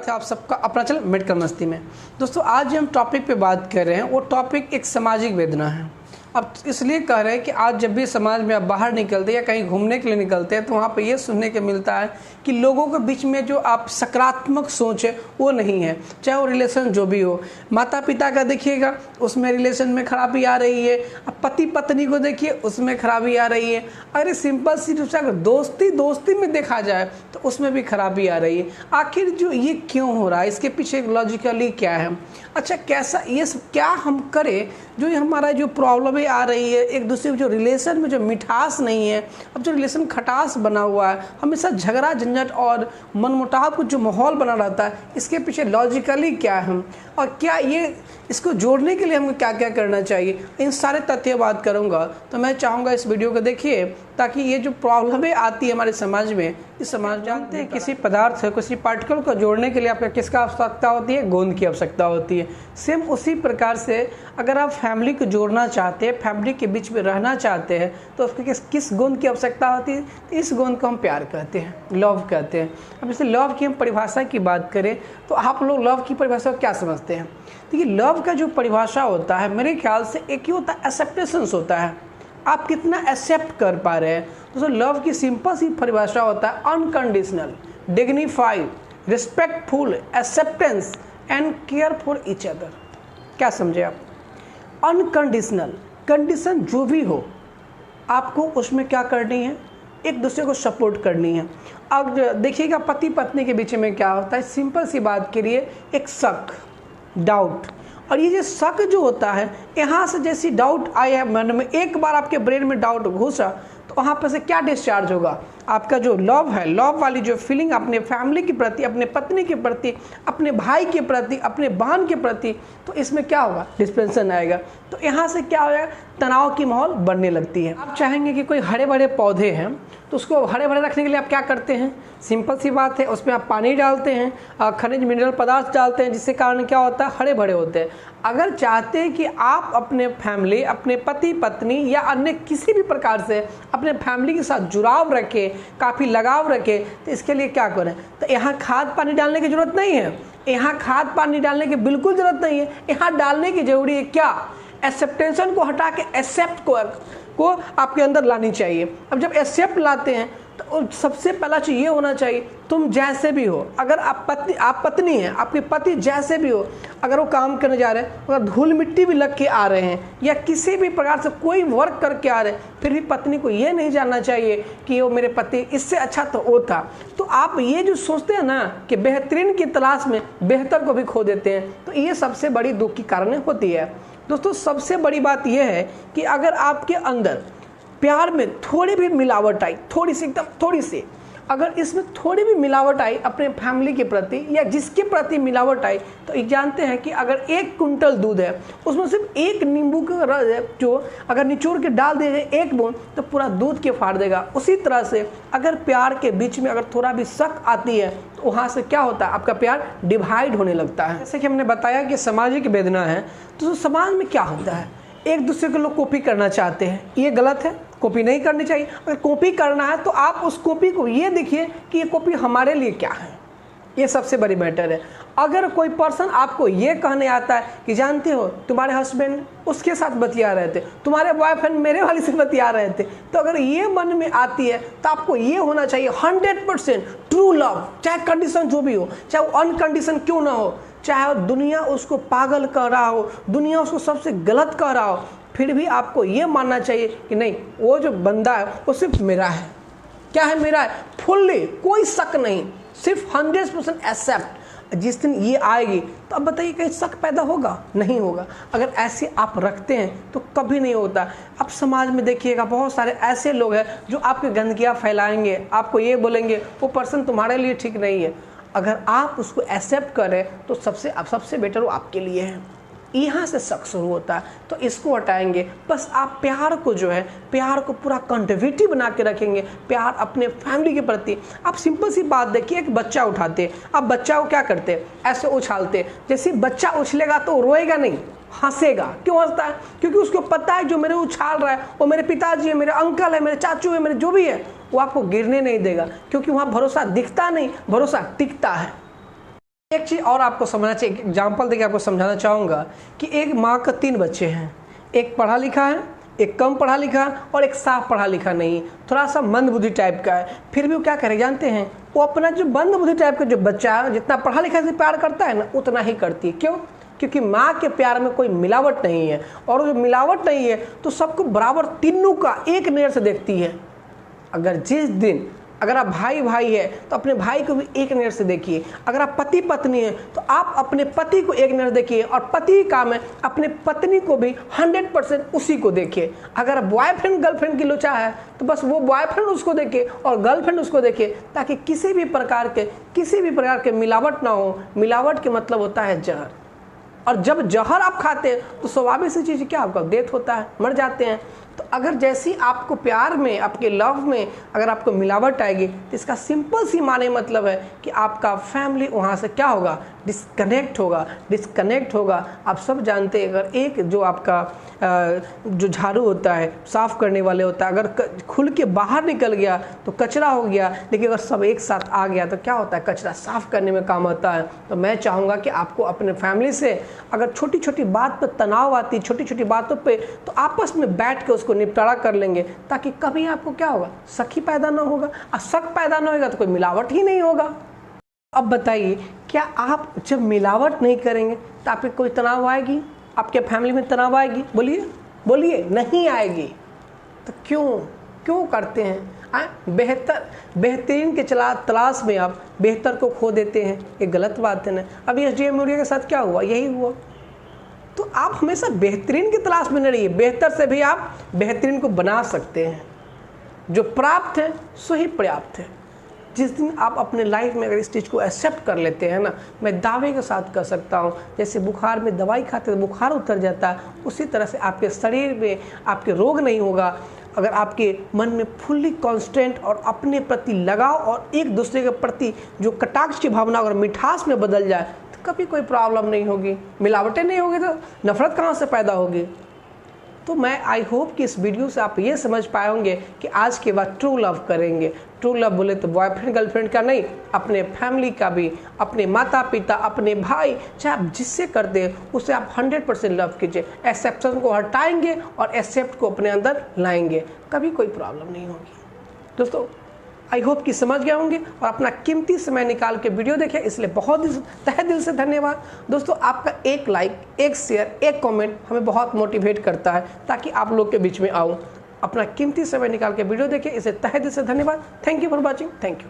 स्वागत है आप सबका अपना चैनल मेडिकल मस्ती में। दोस्तों आज हम टॉपिक पे बात कर रहे हैं, वो टॉपिक एक सामाजिक वेदना है। अब इसलिए कह रहे हैं कि आज जब भी समाज में आप बाहर निकलते हैं या कहीं घूमने के लिए निकलते हैं तो वहाँ पे ये सुनने को मिलता है कि लोगों के बीच में जो आप सकारात्मक सोच है वो नहीं है, चाहे वो रिलेशन जो भी हो। माता पिता का देखिएगा उसमें रिलेशन में खराबी आ रही है, अब पति पत्नी को देखिए उसमें खराबी आ रही है। अरे सिंपल सी रूप से अगर दोस्ती में देखा जाए तो उसमें भी खराबी आ रही है। आखिर जो ये क्यों हो रहा है, इसके पीछे लॉजिकली क्या है? अच्छा कैसा ये क्या हम करें जो ये हमारा जो प्रॉब्लम आ रही है, एक दूसरे के जो रिलेशन में जो मिठास नहीं है, अब जो रिलेशन खटास बना हुआ है, हमेशा झगड़ा झंझट और मनमुटाव को जो माहौल बना रहता है, इसके पीछे लॉजिकली क्या है और क्या ये इसको जोड़ने के लिए हमें क्या क्या करना चाहिए, इन सारे तथ्य बात करूँगा। तो मैं चाहूँगा इस वीडियो को देखिए ताकि ये जो प्रॉब्लमें आती है हमारे समाज में, इस समाज जानते हैं किसी पदार्थ से किसी पार्टिकल को जोड़ने के लिए आपको किसका आवश्यकता होती है? गोंद की आवश्यकता होती है। सेम उसी प्रकार से अगर आप फैमिली को जोड़ना चाहते हैं, फैमिली के बीच में रहना चाहते हैं तो उसको किस गोंद की आवश्यकता होती है? तो इस गोंद को हम प्यार कहते हैं, लव कहते हैं। अब जैसे लव की हम परिभाषा की बात करें तो आप लोग लव की परिभाषा क्या समझते हैं? देखिए लव का जो परिभाषा होता है मेरे ख्याल से एक ही होता है, एक्सेप्टेंस होता है। आप कितना एक्सेप्ट कर पा रहे हैं। तो लव की सिंपल सी परिभाषा होता है unconditional, dignified, respectful, acceptance and care for each other. क्या समझे आप? अनकंडीशनल, कंडीशन जो भी हो आपको उसमें क्या करनी है? एक दूसरे को सपोर्ट करनी है। अब देखिएगा पति पत्नी के बीच में क्या होता है, सिंपल सी बात के लिए एक शक, डाउट, और ये जो शक जो होता है, यहाँ से जैसी डाउट आया मन में, एक बार आपके ब्रेन में डाउट घुसा तो वहाँ पर से क्या डिस्चार्ज होगा? आपका जो लव है, लव वाली जो फीलिंग अपने फैमिली के प्रति, अपने पत्नी के प्रति, अपने भाई के प्रति, अपने बहन के प्रति, तो इसमें क्या होगा? डिस्पेंसन आएगा। तो यहाँ से क्या होगा? तनाव की माहौल बनने लगती है। आप चाहेंगे कि कोई हरे भरे पौधे हैं तो उसको हरे भरे रखने के लिए आप क्या करते हैं? सिंपल सी बात है, उसमें आप पानी डालते हैं, खनिज मिनरल पदार्थ डालते हैं, जिससे कारण क्या होता है? हरे भरे होते हैं। अगर चाहते हैं कि आप अपने फैमिली, अपने पति पत्नी या अन्य किसी भी प्रकार से अपने फैमिली के साथ जुड़ाव रखें, काफ़ी लगाव रखें, तो इसके लिए क्या करें? तो यहाँ खाद पानी डालने की ज़रूरत नहीं है। यहाँ खाद पानी डालने की बिल्कुल ज़रूरत नहीं है। यहाँ डालने की ज़रूरी है क्या? एक्सेप्टेंसन को हटा के एक्सेप्ट को आपके अंदर लानी चाहिए। अब जब एक्सेप्ट लाते हैं तो सबसे पहला चीज़ ये होना चाहिए, तुम जैसे भी हो, अगर आप पत्नी हैं, आपके पति जैसे भी हो, अगर वो काम करने जा रहे हैं, अगर धूल मिट्टी भी लग के आ रहे हैं या किसी भी प्रकार से कोई वर्क करके आ रहे हैं, फिर भी पत्नी को ये नहीं जानना चाहिए कि वो मेरे पति इससे अच्छा तो वो था। तो आप ये जो सोचते हैं ना कि बेहतरीन की तलाश में बेहतर को भी खो देते हैं, तो ये सबसे बड़ी दुख की कारण होती है। दोस्तों सबसे बड़ी बात यह है कि अगर आपके अंदर प्यार में थोड़ी भी मिलावट आई, थोड़ी सी, एकदम थोड़ी सी, अगर इसमें थोड़ी भी मिलावट आई अपने फैमिली के प्रति या जिसके प्रति मिलावट आई, तो जानते हैं कि अगर 1 कुंटल दूध है उसमें सिर्फ 1 नींबू का रस जो अगर निचोड़ के डाल दिया जाए 1 बूंद तो पूरा दूध के फाड़ देगा। उसी तरह से अगर प्यार के बीच में अगर थोड़ा भी शक आती है तो वहाँ से क्या होता है? आपका प्यार डिवाइड होने लगता है। जैसे कि हमने बताया कि सामाजिक वेदना है, तो समाज में क्या होता है, एक दूसरे को लोग कॉपी करना चाहते हैं। ये गलत है, कॉपी नहीं करनी चाहिए। अगर कॉपी करना है तो आप उस कॉपी को ये देखिए कि ये कॉपी हमारे लिए क्या है, ये सबसे बड़ी मैटर है। अगर कोई पर्सन आपको ये कहने आता है कि जानते हो तुम्हारे हस्बैंड उसके साथ बतिया रहे थे, तुम्हारे बॉयफ्रेंड मेरे वाली से बतिया रहे थे, तो अगर ये मन में आती है तो आपको ये होना चाहिए 100% ट्रू लव, चाहे कंडीशन जो भी हो, चाहे वो अनकंडीशन क्यों ना हो, चाहे दुनिया उसको पागल कह रहा हो, दुनिया उसको सबसे गलत कह रहा हो, फिर भी आपको ये मानना चाहिए कि नहीं, वो जो बंदा है वो सिर्फ मेरा है। क्या है? मेरा है, फुल्ली, कोई शक नहीं, सिर्फ 100% एक्सेप्ट। जिस दिन ये आएगी तो अब बताइए कहीं शक पैदा होगा? नहीं होगा। अगर ऐसे आप रखते हैं तो कभी नहीं होता। अब समाज में देखिएगा बहुत सारे ऐसे लोग हैं जो आपकी गंदगियाँ फैलाएंगे, आपको ये बोलेंगे वो पर्सन तुम्हारे लिए ठीक नहीं है। अगर आप उसको एक्सेप्ट करें तो सबसे बेटर वो आपके लिए है। यहाँ से शक शुरू होता है, तो इसको हटाएंगे। बस आप प्यार को जो है, प्यार को पूरा कंटिन्यूटी बना के रखेंगे, प्यार अपने फैमिली के प्रति। आप सिंपल सी बात देखिए, एक बच्चा उठाते, आप बच्चा को क्या करते? ऐसे उछालते, जैसे बच्चा उछलेगा तो रोएगा नहीं, हंसेगा। क्यों हंसता है? क्योंकि उसको पता है जो मेरे उछाल रहा है वो मेरे पिताजी है, मेरे अंकल है, मेरे चाचू है, मेरे जो भी है, वो आपको गिरने नहीं देगा, क्योंकि वहाँ भरोसा दिखता नहीं, भरोसा टिकता है। एक चीज़ और आपको समझना चाहिए, एग्जाम्पल देके आपको समझाना चाहूँगा कि एक माँ का 3 बच्चे हैं, एक पढ़ा लिखा है, एक कम पढ़ा लिखा और एक साफ पढ़ा लिखा नहीं, थोड़ा सा मंदबुद्धि टाइप का है। फिर भी वो क्या करे जानते हैं, वो अपना जो मंदबुद्धि टाइप का जो बच्चा है, जितना पढ़ा लिखा से प्यार करता है ना, उतना ही करती है। क्यों? क्योंकि माँ के प्यार में कोई मिलावट नहीं है, और जो मिलावट नहीं है तो सबको बराबर तीनों का एक नज़र से देखती है। अगर जिस दिन अगर आप भाई भाई है तो अपने भाई को भी एक नज़र से देखिए, अगर आप पति पत्नी है तो आप अपने पति को एक नज़र देखिए, और पति काम है अपने पत्नी को भी 100% उसी को देखिए। अगर बॉयफ्रेंड गर्लफ्रेंड की लोचा है तो बस वो बॉयफ्रेंड उसको देखे और गर्लफ्रेंड उसको देखे, ताकि किसी भी प्रकार के मिलावट ना हो। मिलावट के मतलब होता है जहर, और जब जहर आप खाते हैं तो स्वाभाविक सी चीज़ क्या, आपका डेथ होता है, मर जाते हैं। तो अगर जैसी आपको प्यार में, आपके लव में अगर आपको मिलावट आएगी तो इसका सिंपल सी माने मतलब है कि आपका फैमिली वहाँ से क्या होगा, डिस्कनेक्ट होगा। आप सब जानते हैं, अगर एक जो आपका जो झाड़ू होता है, साफ़ करने वाले होता है, अगर खुल के बाहर निकल गया तो कचरा हो गया, लेकिन अगर सब एक साथ आ गया तो क्या होता है, कचरा साफ़ करने में काम आता है। तो मैं चाहूँगा कि आपको अपने फैमिली से अगर छोटी छोटी बात पर तनाव आती, छोटी छोटी बातों पे, तो आपस में बैठ के उसको निपटारा कर लेंगे, ताकि कभी आपको क्या होगा, शक ही पैदा ना होगा। और शक पैदा ना होगा तो कोई मिलावट ही नहीं होगा। अब बताइए, क्या आप जब मिलावट नहीं करेंगे तो आपके कोई तनाव आएगी, आपके फैमिली में तनाव आएगी? बोलिए नहीं आएगी। तो क्यों करते हैं? बेहतरीन के तलाश में आप बेहतर को खो देते हैं, ये गलत बात है ना। अभी एसडीएम मौर्य के साथ क्या हुआ, यही हुआ। तो आप हमेशा बेहतरीन की तलाश में न रहिए, बेहतर से भी आप बेहतरीन को बना सकते हैं। जो प्राप्त है सो ही पर्याप्त है। जिस दिन आप अपने लाइफ में अगर इस चीज़ को एक्सेप्ट कर लेते हैं ना, मैं दावे के साथ कह सकता हूँ, जैसे बुखार में दवाई खाते तो बुखार उतर जाता है, उसी तरह से आपके शरीर में आपके रोग नहीं होगा। अगर आपके मन में फुल्ली कॉन्स्टेंट और अपने प्रति लगाव और एक दूसरे के प्रति जो कटाक्ष की भावना अगर मिठास में बदल जाए तो कभी कोई प्रॉब्लम नहीं होगी। मिलावटें नहीं होगी तो नफरत कहाँ से पैदा होगी? तो मैं आई होप कि इस वीडियो से आप ये समझ पाए होंगे कि आज के बाद ट्रू लव करेंगे। ट्रू लव बोले तो बॉयफ्रेंड गर्लफ्रेंड का नहीं, अपने फैमिली का भी, अपने माता पिता, अपने भाई, चाहे आप जिससे करते हैं उसे आप 100% लव कीजिए। एक्सेप्शन को हटाएंगे और एक्सेप्ट को अपने अंदर लाएंगे, कभी कोई प्रॉब्लम नहीं होगी। दोस्तों आई होप कि समझ गए होंगे और अपना कीमती समय निकाल के वीडियो देखें, इसलिए बहुत ही तहे दिल से धन्यवाद। दोस्तों आपका एक लाइक, एक शेयर, एक कमेंट हमें बहुत मोटिवेट करता है ताकि आप लोग के बीच में आऊँ। अपना कीमती समय निकाल के वीडियो देखें, इसे तहे दिल से धन्यवाद। Thank you for watching. Thank you.